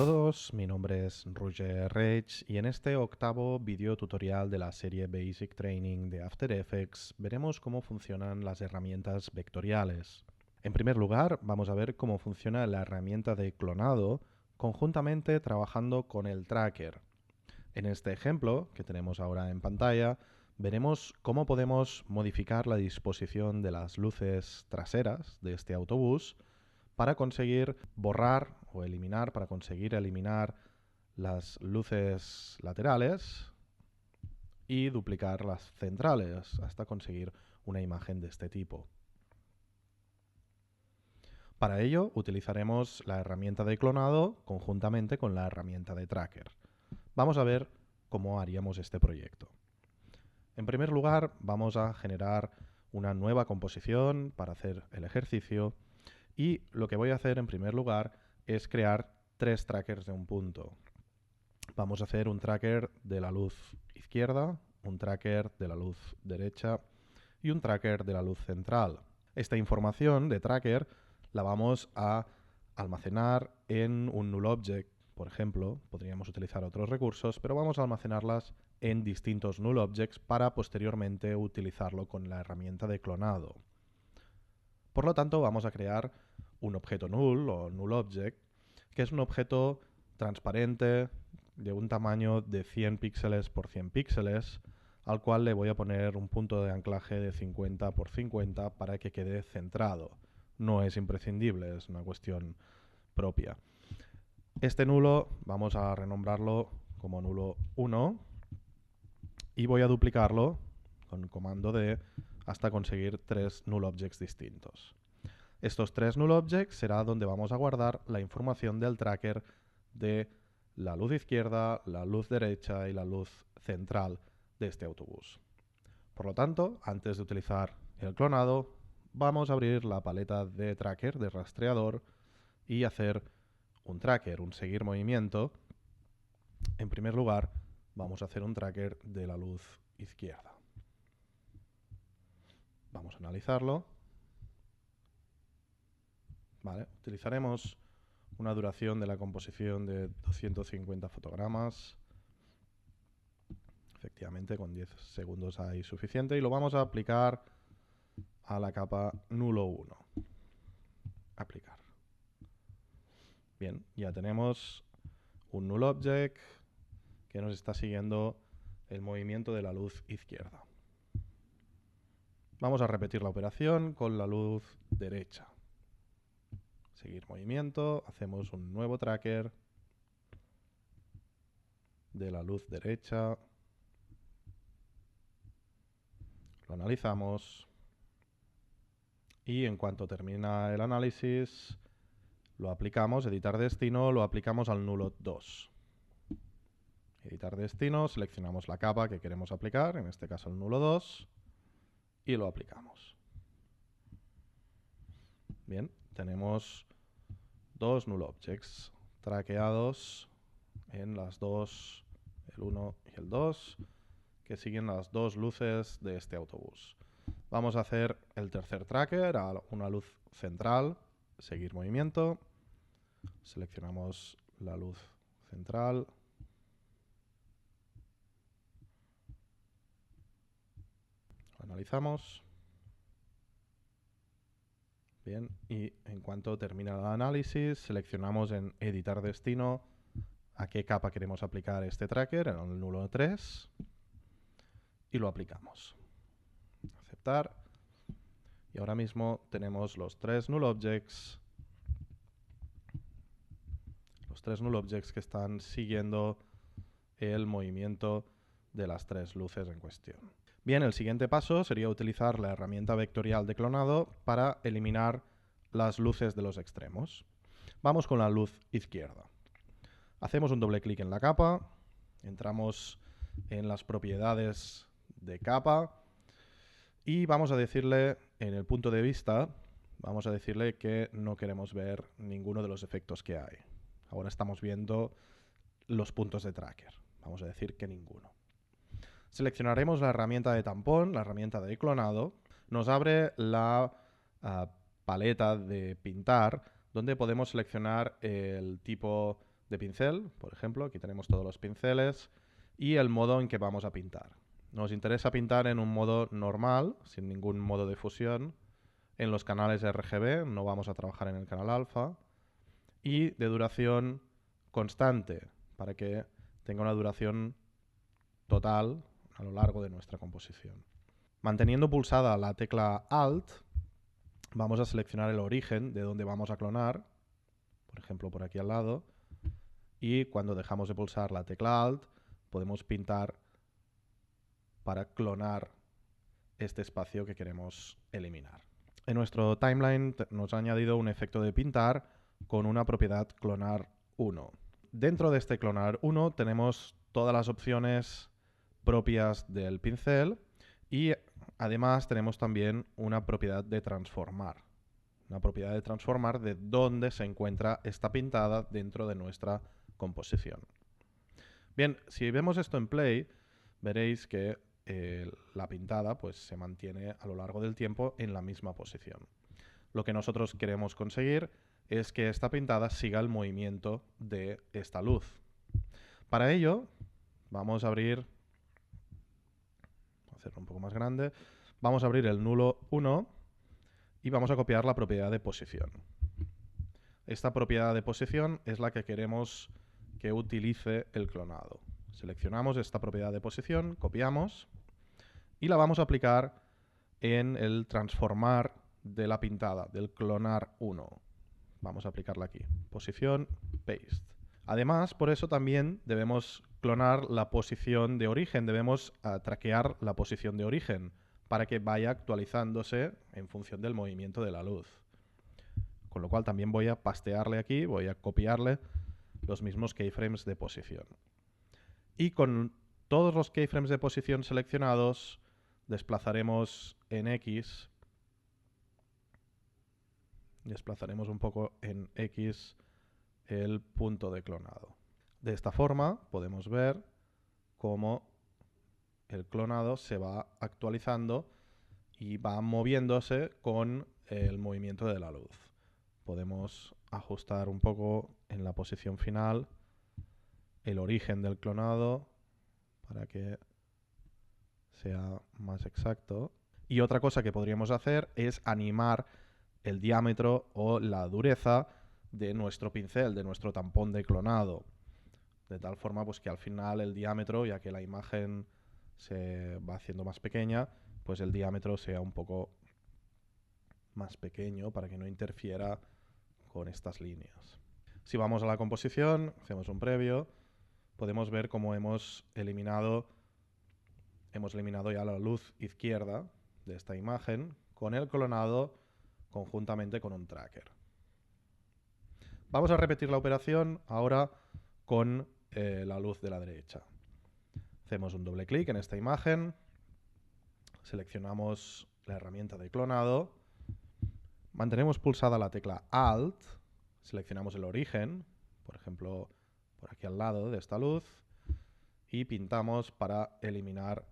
todos, mi nombre es Roger Reig y en este octavo video tutorial de la serie Basic Training de After Effects veremos cómo funcionan las herramientas vectoriales. En primer lugar, vamos a ver cómo funciona la herramienta de clonado conjuntamente trabajando con el tracker. En este ejemplo que tenemos ahora en pantalla, veremos cómo podemos modificar la disposición de las luces traseras de este autobús para conseguir borrar o eliminar, para conseguir eliminar las luces laterales y duplicar las centrales hasta conseguir una imagen de este tipo. Para ello utilizaremos la herramienta de clonado conjuntamente con la herramienta de tracker. Vamos a ver cómo haríamos este proyecto. En primer lugar, vamos a generar una nueva composición para hacer el ejercicio. Y lo que voy a hacer en primer lugar es crear tres trackers de un punto. Vamos a hacer un tracker de la luz izquierda, un tracker de la luz derecha y un tracker de la luz central. Esta información de tracker la vamos a almacenar en un null object, por ejemplo. Podríamos utilizar otros recursos, pero vamos a almacenarlas en distintos null objects para posteriormente utilizarlo con la herramienta de clonado. Por lo tanto, vamos a crear un objeto null o null object, que es un objeto transparente de un tamaño de 100 píxeles por 100 píxeles, al cual le voy a poner un punto de anclaje de 50 por 50 para que quede centrado. No es imprescindible, es una cuestión propia. Este nulo vamos a renombrarlo como nulo 1 y voy a duplicarlo con comando D hasta conseguir tres null objects distintos. Estos tres null objects será donde vamos a guardar la información del tracker de la luz izquierda, la luz derecha y la luz central de este autobús. Por lo tanto, antes de utilizar el clonado, vamos a abrir la paleta de tracker, de rastreador, y hacer un tracker, un seguir movimiento. En primer lugar, vamos a hacer un tracker de la luz izquierda. Vamos a analizarlo. Vale, utilizaremos una duración de la composición de 250 fotogramas. Efectivamente, con 10 segundos hay suficiente. Y lo vamos a aplicar a la capa nulo 1. Aplicar. Bien, ya tenemos un null object que nos está siguiendo el movimiento de la luz izquierda. Vamos a repetir la operación con la luz derecha. Seguir movimiento, hacemos un nuevo tracker de la luz derecha. Lo analizamos y en cuanto termina el análisis lo aplicamos, editar destino, lo aplicamos al nulo 2. Editar destino, seleccionamos la capa que queremos aplicar, en este caso el nulo 2, y lo aplicamos. Bien, tenemos dos null objects traqueados en las dos, el 1 y el 2, que siguen las dos luces de este autobús. Vamos a hacer el tercer tracker a una luz central, seguir movimiento, seleccionamos la luz central, lo analizamos. Bien, y en cuanto termina el análisis, seleccionamos en editar destino a qué capa queremos aplicar este tracker, en el nulo 3, y lo aplicamos. Aceptar. Y ahora mismo tenemos los tres null objects que están siguiendo el movimiento de las tres luces en cuestión. Bien, el siguiente paso sería utilizar la herramienta vectorial de clonado para eliminar las luces de los extremos. Vamos con la luz izquierda. Hacemos un doble clic en la capa, entramos en las propiedades de capa y vamos a decirle en el punto de vista, vamos a decirle que no queremos ver ninguno de los efectos que hay. Ahora estamos viendo los puntos de tracker. Vamos a decir que ninguno. Seleccionaremos la herramienta de tampón, la herramienta de clonado. Nos abre la paleta de pintar, donde podemos seleccionar el tipo de pincel, por ejemplo, aquí tenemos todos los pinceles y el modo en que vamos a pintar. Nos interesa pintar en un modo normal, sin ningún modo de fusión, en los canales RGB, no vamos a trabajar en el canal alfa, y de duración constante, para que tenga una duración total a lo largo de nuestra composición. Manteniendo pulsada la tecla Alt, vamos a seleccionar el origen de donde vamos a clonar, por ejemplo por aquí al lado, y cuando dejamos de pulsar la tecla Alt, podemos pintar para clonar este espacio que queremos eliminar. En nuestro timeline nos ha añadido un efecto de pintar con una propiedad clonar 1. Dentro de este clonar 1 tenemos todas las opciones propias del pincel y además tenemos también una propiedad de transformar. Una propiedad de transformar de dónde se encuentra esta pintada dentro de nuestra composición. Bien, si vemos esto en Play, veréis que la pintada pues, se mantiene a lo largo del tiempo en la misma posición. Lo que nosotros queremos conseguir es que esta pintada siga el movimiento de esta luz. Para ello, vamos a abrir, voy a hacerlo un poco más grande, vamos a abrir el nulo 1 y vamos a copiar la propiedad de posición. Esta propiedad de posición es la que queremos que utilice el clonado. Seleccionamos esta propiedad de posición, copiamos y la vamos a aplicar en el transformar de la pintada, del clonar 1. Vamos a aplicarla aquí. Posición, paste. Además, por eso también debemos clonar la posición de origen, debemos traquear la posición de origen para que vaya actualizándose en función del movimiento de la luz. Con lo cual también voy a pastearle aquí, voy a copiarle los mismos keyframes de posición. Y con todos los keyframes de posición seleccionados, desplazaremos en X, desplazaremos un poco en X el punto de clonado. De esta forma podemos ver cómo el clonado se va actualizando y va moviéndose con el movimiento de la luz. Podemos ajustar un poco en la posición final el origen del clonado para que sea más exacto. Y otra cosa que podríamos hacer es animar el diámetro o la dureza de nuestro pincel, de nuestro tampón de clonado. De tal forma pues, que al final el diámetro, ya que la imagen se va haciendo más pequeña, pues el diámetro sea un poco más pequeño para que no interfiera con estas líneas. Si vamos a la composición, hacemos un previo, podemos ver cómo hemos eliminado ya la luz izquierda de esta imagen con el clonado conjuntamente con un tracker. Vamos a repetir la operación ahora con la luz de la derecha. Hacemos un doble clic en esta imagen, seleccionamos la herramienta de clonado, mantenemos pulsada la tecla Alt, seleccionamos el origen, por ejemplo, por aquí al lado de esta luz, y pintamos para eliminar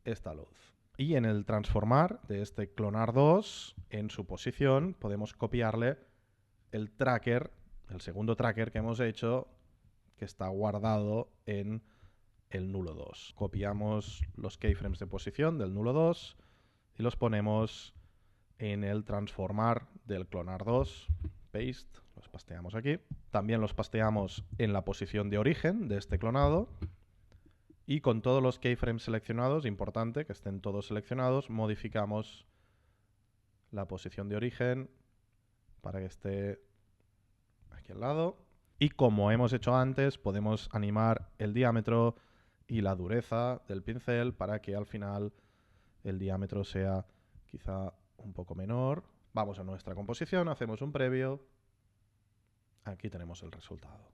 esta luz. Y en el transformar de este clonar 2, en su posición, podemos copiarle el tracker, el segundo tracker que hemos hecho, que está guardado en el nulo 2. Copiamos los keyframes de posición del nulo 2 y los ponemos en el transformar del clonar 2, paste, los pasteamos aquí. También los pasteamos en la posición de origen de este clonado. Y con todos los keyframes seleccionados, importante que estén todos seleccionados, modificamos la posición de origen para que esté aquí al lado. Y como hemos hecho antes, podemos animar el diámetro y la dureza del pincel para que al final el diámetro sea quizá un poco menor. Vamos a nuestra composición, hacemos un previo. Aquí tenemos el resultado.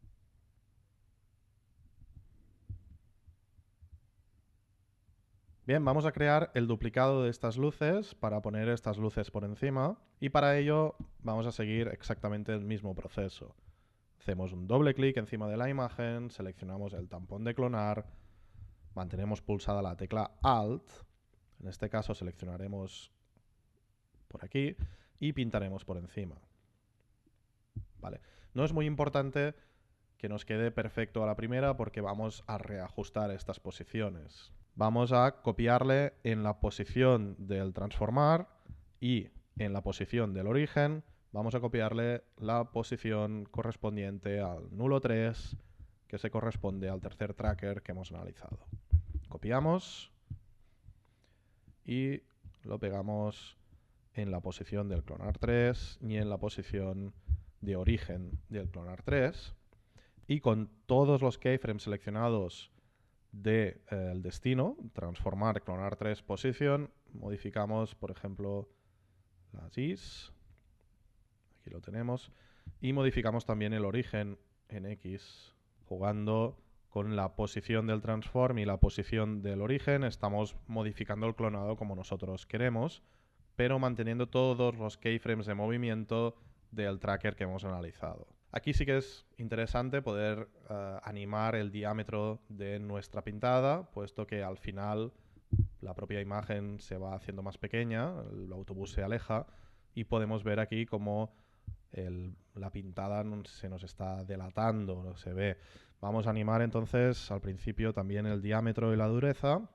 Bien, vamos a crear el duplicado de estas luces para poner estas luces por encima y para ello vamos a seguir exactamente el mismo proceso. Hacemos un doble clic encima de la imagen, seleccionamos el tampón de clonar, mantenemos pulsada la tecla Alt, en este caso seleccionaremos por aquí y pintaremos por encima. Vale. No es muy importante que nos quede perfecto a la primera porque vamos a reajustar estas posiciones. Vamos a copiarle en la posición del transformar y en la posición del origen vamos a copiarle la posición correspondiente al nulo 3, que se corresponde al tercer tracker que hemos analizado. Copiamos y lo pegamos en la posición del clonar 3 y en la posición de origen del clonar 3. Y con todos los keyframes seleccionados del destino, transformar clonar 3 position, modificamos, por ejemplo, las is. Aquí lo tenemos. Y modificamos también el origen en X, jugando con la posición del transform y la posición del origen. Estamos modificando el clonado como nosotros queremos, pero manteniendo todos los keyframes de movimiento del tracker que hemos analizado. Aquí sí que es interesante poder animar el diámetro de nuestra pintada, puesto que al final la propia imagen se va haciendo más pequeña, el autobús se aleja y podemos ver aquí cómo la pintada se nos está delatando, no se ve. Vamos a animar entonces al principio también el diámetro y la dureza.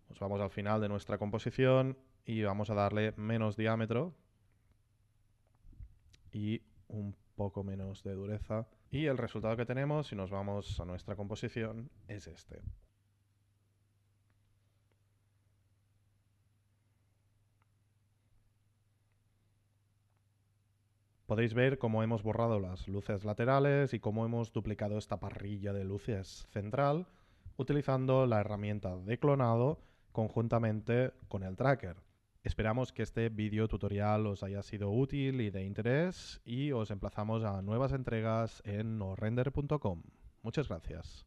Nos vamos al final de nuestra composición y vamos a darle menos diámetro y un poco menos de dureza. Y el resultado que tenemos, si nos vamos a nuestra composición, es este. Podéis ver cómo hemos borrado las luces laterales y cómo hemos duplicado esta parrilla de luces central utilizando la herramienta de clonado conjuntamente con el tracker. Esperamos que este vídeo tutorial os haya sido útil y de interés y os emplazamos a nuevas entregas en norrender.com. Muchas gracias.